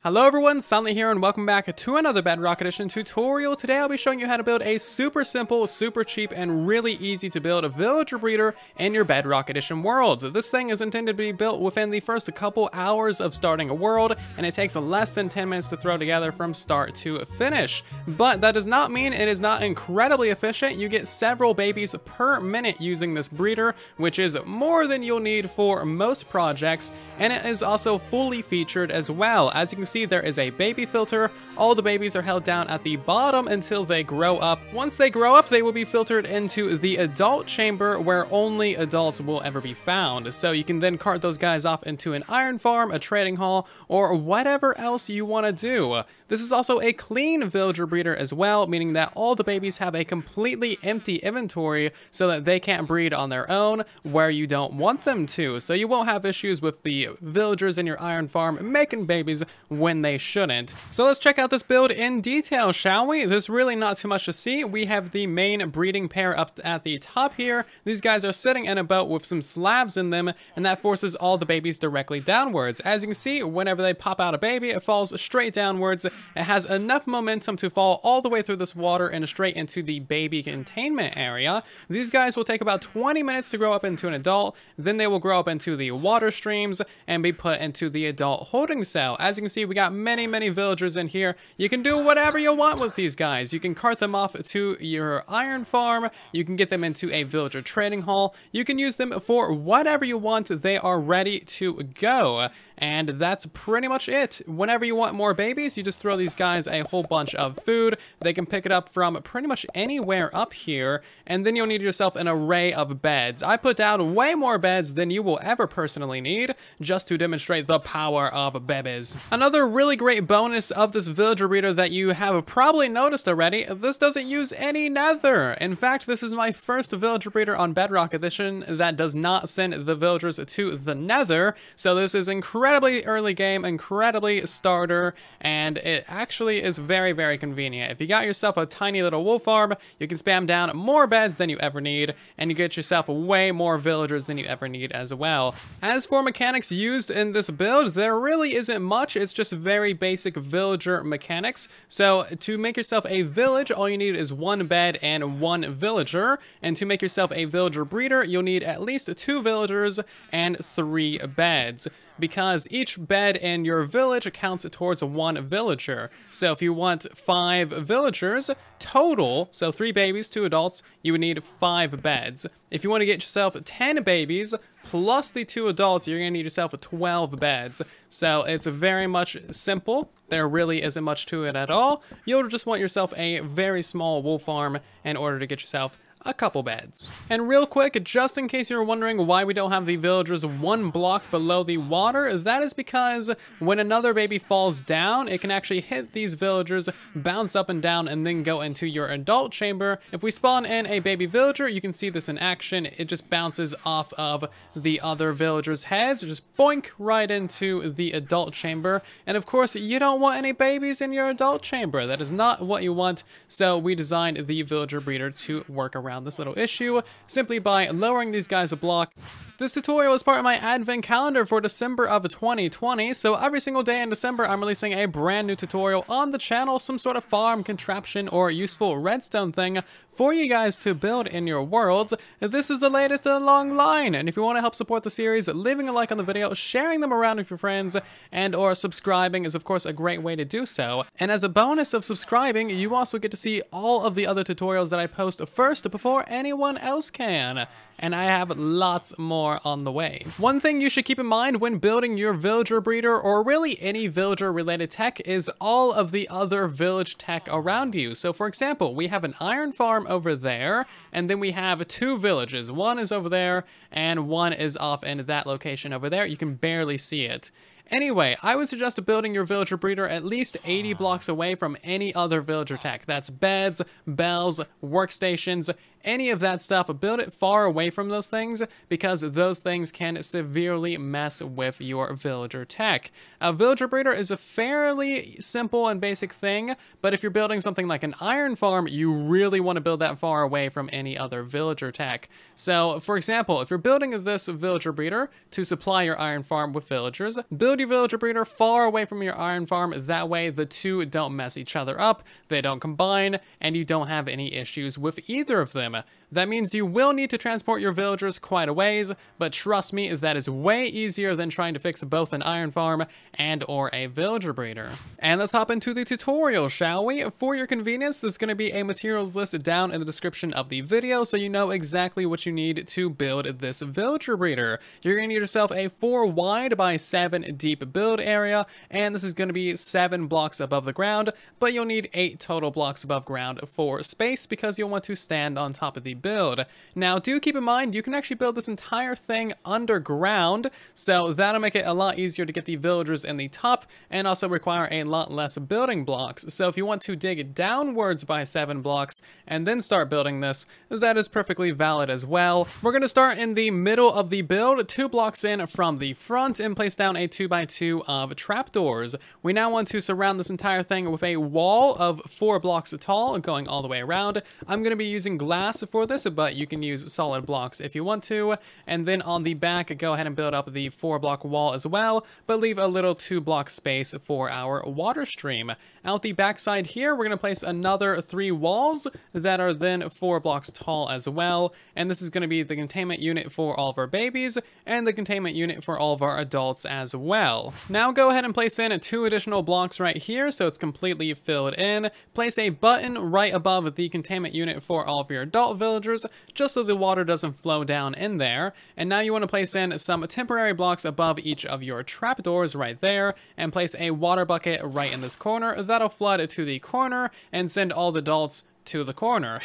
Hello everyone, Silent here and welcome back to another Bedrock Edition tutorial. Today I'll be showing you how to build a super simple, super cheap, and really easy to build villager breeder in your Bedrock Edition worlds. This thing is intended to be built within the first couple hours of starting a world, and it takes less than 10 minutes to throw together from start to finish. But that does not mean it is not incredibly efficient. You get several babies per minute using this breeder, which is more than you'll need for most projects, and it is also fully featured as well. As you can see, there is a baby filter. All the babies are held down at the bottom until they grow up. Once they grow up, they will be filtered into the adult chamber where only adults will ever be found. So you can then cart those guys off into an iron farm, a trading hall, or whatever else you want to do. This is also a clean villager breeder as well, meaning that all the babies have a completely empty inventory so that they can't breed on their own where you don't want them to. So you won't have issues with the villagers in your iron farm making babies when they shouldn't. So let's check out this build in detail, shall we? There's really not too much to see. We have the main breeding pair up at the top here. These guys are sitting in a boat with some slabs in them, and that forces all the babies directly downwards. As you can see, whenever they pop out a baby, it falls straight downwards. It has enough momentum to fall all the way through this water and straight into the baby containment area. These guys will take about 20 minutes to grow up into an adult, then they will grow up into the water streams and be put into the adult holding cell. As you can see, we got many villagers in here. You can do whatever you want with these guys. You can cart them off to your iron farm. You can get them into a villager trading hall. You can use them for whatever you want. They are ready to go. And that's pretty much it. Whenever you want more babies, you just throw these guys a whole bunch of food. They can pick it up from pretty much anywhere up here, and then you'll need yourself an array of beds. I put down way more beds than you will ever personally need, just to demonstrate the power of babies. Another really great bonus of this villager breeder that you have probably noticed already, this doesn't use any nether. In fact, this is my first villager breeder on Bedrock Edition that does not send the villagers to the nether, so this is incredibly early game, incredibly starter, and it actually is very convenient. If you got yourself a tiny little wool farm, you can spam down more beds than you ever need, and you get yourself way more villagers than you ever need as well. As for mechanics used in this build, there really isn't much. It's just very basic villager mechanics. So to make yourself a village, all you need is one bed and one villager, and to make yourself a villager breeder, you'll need at least 2 villagers and 3 beds, because each bed in your village counts towards 1 villager. So if you want 5 villagers total, so 3 babies, 2 adults, you would need 5 beds. If you want to get yourself 10 babies plus the 2 adults, you're going to need yourself 12 beds. So it's very much simple. There really isn't much to it at all. You'll just want yourself a very small wool farm in order to get yourself a couple beds. And real quick, just in case you're wondering why we don't have the villagers 1 block below the water, that is because when another baby falls down, it can actually hit these villagers, bounce up and down, and then go into your adult chamber. If we spawn in a baby villager, you can see this in action. It just bounces off of the other villagers' heads, just boink right into the adult chamber. And of course, you don't want any babies in your adult chamber. That is not what you want. So we designed the villager breeder to work around this little issue simply by lowering these guys a block. This tutorial is part of my advent calendar for December of 2020, so every single day in December I'm releasing a brand new tutorial on the channel, some sort of farm contraption or useful redstone thing for you guys to build in your worlds. This is the latest in a long line, and if you want to help support the series, leaving a like on the video, sharing them around with your friends, and or subscribing is of course a great way to do so. And as a bonus of subscribing, you also get to see all of the other tutorials that I post first before anyone else can. And I have lots more on the way. One thing you should keep in mind when building your villager breeder, or really any villager related tech, is all of the other village tech around you. So for example, we have an iron farm over there, and then we have 2 villages. One is over there, and one is off in that location over there. You can barely see it. Anyway, I would suggest building your villager breeder at least 80 blocks away from any other villager tech. That's beds, bells, workstations, any of that stuff, build it far away from those things, because those things can severely mess with your villager tech. A villager breeder is a fairly simple and basic thing, but if you're building something like an iron farm, you really want to build that far away from any other villager tech. So, for example, if you're building this villager breeder to supply your iron farm with villagers, build your villager breeder far away from your iron farm. That way the two don't mess each other up, they don't combine, and you don't have any issues with either of them. That means you will need to transport your villagers quite a ways, but trust me, that is way easier than trying to fix both an iron farm and or a villager breeder. And let's hop into the tutorial, shall we? For your convenience, there's going to be a materials list down in the description of the video, so you know exactly what you need to build this villager breeder. You're going to need yourself a 4 wide by 7 deep build area, and this is going to be 7 blocks above the ground, but you'll need 8 total blocks above ground for space, because you'll want to stand on top of the build. Now, do keep in mind, you can actually build this entire thing underground, so that'll make it a lot easier to get the villagers in the top, and also require a lot less building blocks. So if you want to dig downwards by 7 blocks, and then start building this, that is perfectly valid as well. We're going to start in the middle of the build, 2 blocks in from the front, and place down a 2x2 of trapdoors. We now want to surround this entire thing with a wall of 4 blocks tall, going all the way around. I'm going to be using glass for this, but you can use solid blocks if you want to. And then on the back, go ahead and build up the 4-block wall as well, but leave a little 2-block space for our water stream. Out the backside here, we're going to place another 3 walls that are then 4 blocks tall as well. And this is going to be the containment unit for all of our babies and the containment unit for all of our adults as well. Now go ahead and place in 2 additional blocks right here so it's completely filled in. Place a button right above the containment unit for all of your adult villagers, just so the water doesn't flow down in there. And now you want to place in some temporary blocks above each of your trapdoors right there, and place a water bucket right in this corner. That'll flood to the corner and send all the adults to the corner.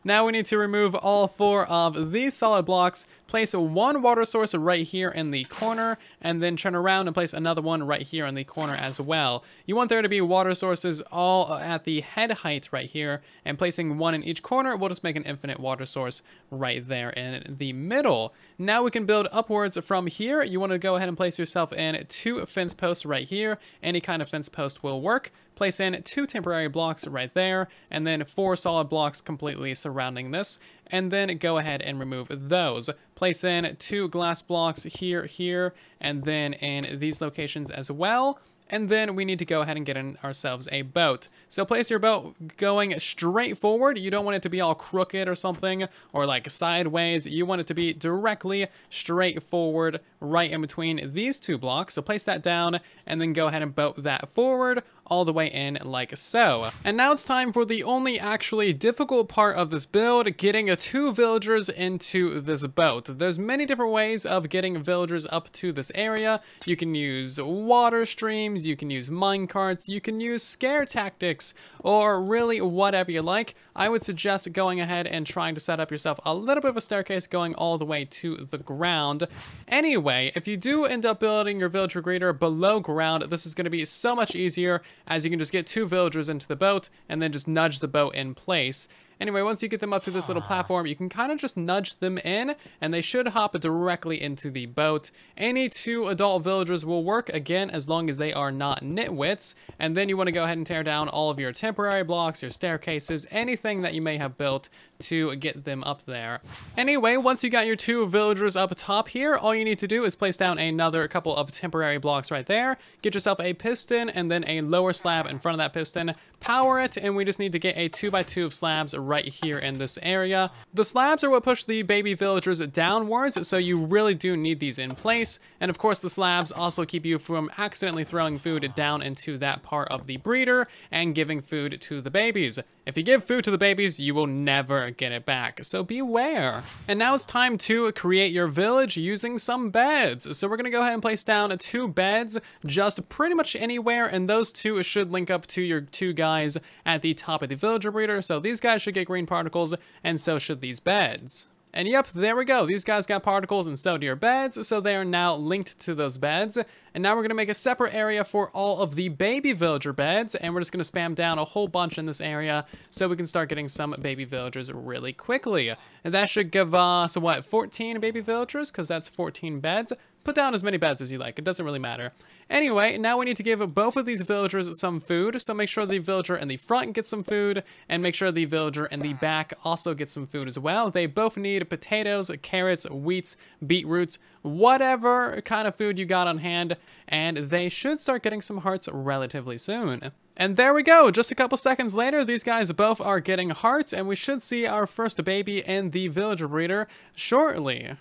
Now we need to remove all 4 of these solid blocks, place 1 water source right here in the corner, and then turn around and place another one right here in the corner as well. You want there to be water sources all at the head height right here, and placing 1 in each corner will just make an infinite water source right there in the middle. Now we can build upwards from here. You want to go ahead and place yourself in 2 fence posts right here. Any kind of fence post will work. Place in 2 temporary blocks right there, and then 4 solid blocks completely surrounding this, and then go ahead and remove those. Place in 2 glass blocks here, and then in these locations as well. And then we need to go ahead and get in ourselves a boat. So place your boat going straight forward. You don't want it to be all crooked or something, or like sideways. You want it to be directly straight forward, right in between these 2 blocks. So place that down, and then go ahead and boat that forward all the way in like so. And now it's time for the only actually difficult part of this build, getting 2 villagers into this boat. There's many different ways of getting villagers up to this area. You can use water streams, you can use minecarts, you can use scare tactics, or really whatever you like. I would suggest going ahead and trying to set up yourself a little bit of a staircase going all the way to the ground. Anyway, if you do end up building your villager breeder below ground, this is going to be so much easier, as you can just get 2 villagers into the boat and then just nudge the boat in place. Anyway, once you get them up to this little platform, you can kind of just nudge them in, and they should hop directly into the boat. Any 2 adult villagers will work, again, as long as they are not nitwits. And then you want to go ahead and tear down all of your temporary blocks, your staircases, anything that you may have built to get them up there. Anyway, once you got your 2 villagers up top here, all you need to do is place down another couple of temporary blocks right there. Get yourself a piston and then a lower slab in front of that piston. Power it, and we just need to get a 2x2 of slabs right here in this area. The slabs are what push the baby villagers downwards, so you really do need these in place. And of course, the slabs also keep you from accidentally throwing food down into that part of the breeder and giving food to the babies. If you give food to the babies, you will never get it back, so beware. And now it's time to create your village using some beds. So we're gonna go ahead and place down 2 beds just pretty much anywhere, and those 2 should link up to your 2 guys at the top of the villager breeder. So these guys should get green particles, and so should these beds. And yep, there we go. These guys got particles and so do your beds, so they are now linked to those beds. And now we're going to make a separate area for all of the baby villager beds, and we're just going to spam down a whole bunch in this area so we can start getting some baby villagers really quickly. And that should give us, what, 14 baby villagers, because that's 14 beds. Put down as many beds as you like, it doesn't really matter. Anyway, now we need to give both of these villagers some food, so make sure the villager in the front gets some food, and make sure the villager in the back also gets some food as well. They both need potatoes, carrots, wheats, beetroots, whatever kind of food you got on hand, and they should start getting some hearts relatively soon. And there we go, just a couple seconds later, these guys both are getting hearts, and we should see our first baby in the villager breeder shortly.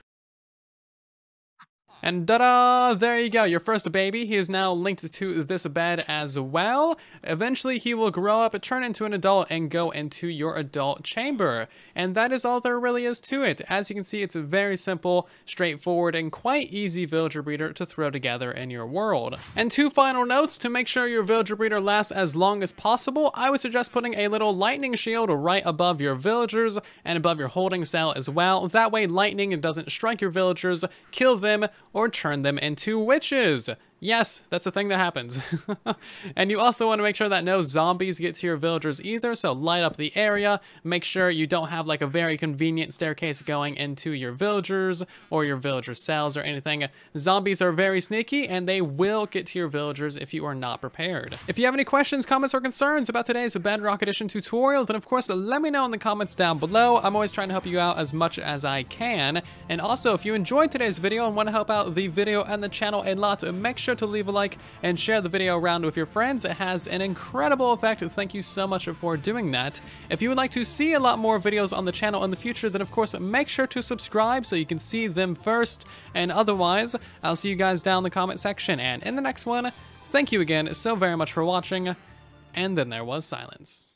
And ta-da! There you go, your first baby. He is now linked to this bed as well. Eventually, he will grow up, turn into an adult, and go into your adult chamber. And that is all there really is to it. As you can see, it's a very simple, straightforward, and quite easy villager breeder to throw together in your world. And two final notes, to make sure your villager breeder lasts as long as possible, I would suggest putting a little lightning shield right above your villagers and above your holding cell as well. That way, lightning doesn't strike your villagers, kill them, or turn them into witches. Yes, that's a thing that happens. And you also want to make sure that no zombies get to your villagers either, so light up the area. Make sure you don't have like a very convenient staircase going into your villagers or your villager cells or anything. Zombies are very sneaky and they will get to your villagers if you are not prepared. If you have any questions, comments, or concerns about today's Bedrock Edition tutorial, then of course let me know in the comments down below. I'm always trying to help you out as much as I can. And also, if you enjoyed today's video and want to help out the video and the channel a lot, make sure to leave a like and share the video around with your friends. It has an incredible effect. Thank you so much for doing that. If you would like to see a lot more videos on the channel in the future, then of course make sure to subscribe so you can see them first. And otherwise, I'll see you guys down in the comment section. And in the next one, thank you again so very much for watching. And then there was silence.